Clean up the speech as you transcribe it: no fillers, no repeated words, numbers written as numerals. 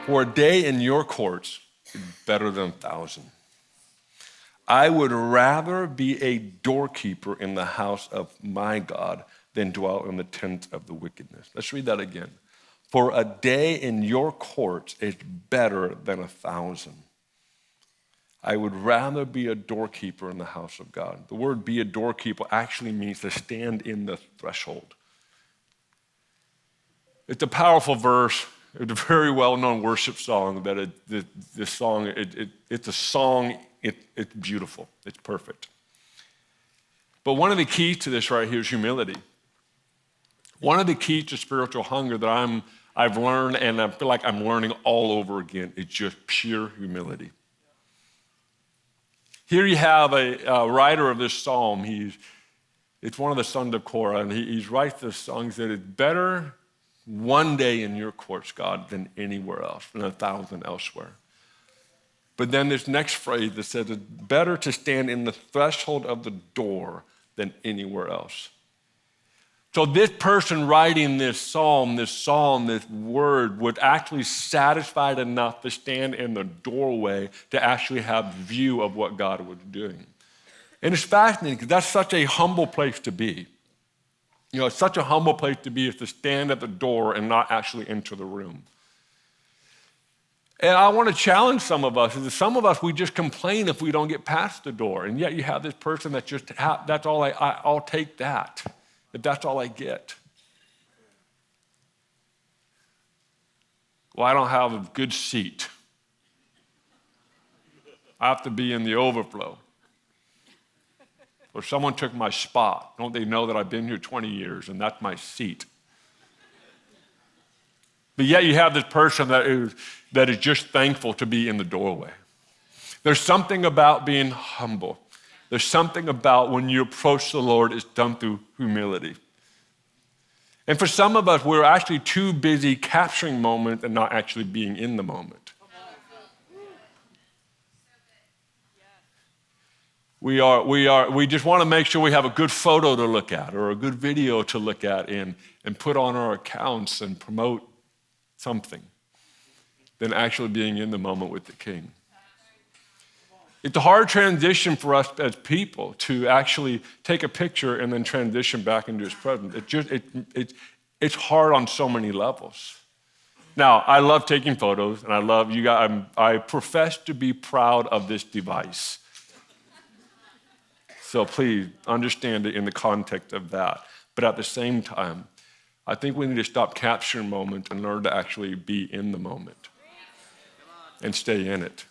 For a day in your courts is better than 1,000. I would rather be a doorkeeper in the house of my God than dwell in the tent of the wickedness. Let's read that again. For a day in your courts is better than 1,000. I would rather be a doorkeeper in the house of God. The word be a doorkeeper actually means to stand in the threshold. It's a powerful verse. It's a very well-known worship song. It's a song. It's beautiful. It's perfect. But one of the keys to this right here is humility. One of the keys to spiritual hunger that I've learned, and I feel like I'm learning all over again, is just pure humility. Here you have a writer of this psalm. It's one of the sons of Korah, and he writes this song. He said, it's better one day in your courts, God, than anywhere else, than 1,000 elsewhere. But then this next phrase that says, it's better to stand in the threshold of the door than anywhere else. So this person writing this psalm, this word, was actually satisfied enough to stand in the doorway to actually have view of what God was doing. And it's fascinating because that's such a humble place to be. You know, it's such a humble place to be is to stand at the door and not actually enter the room. And I want to challenge some of us. Some of us, we just complain if we don't get past the door. And yet you have this person that just, that's all I'll take that. If that's all I get. Well, I don't have a good seat. I have to be in the overflow. Or someone took my spot. Don't they know that I've been here 20 years and that's my seat? But yet you have this person that is just thankful to be in the doorway. There's something about being humble. There's something about when you approach the Lord, it's done through humility. And for some of us, we're actually too busy capturing moment and not actually being in the moment. We just want to make sure we have a good photo to look at or a good video to look at and put on our accounts and promote something than actually being in the moment with the King. It's a hard transition for us as people to actually take a picture and then transition back into his presence. It's hard on so many levels. Now, I love taking photos, and I love you guys. I profess to be proud of this device. So please understand it in the context of that. But at the same time, I think we need to stop capturing moments and learn to actually be in the moment and stay in it.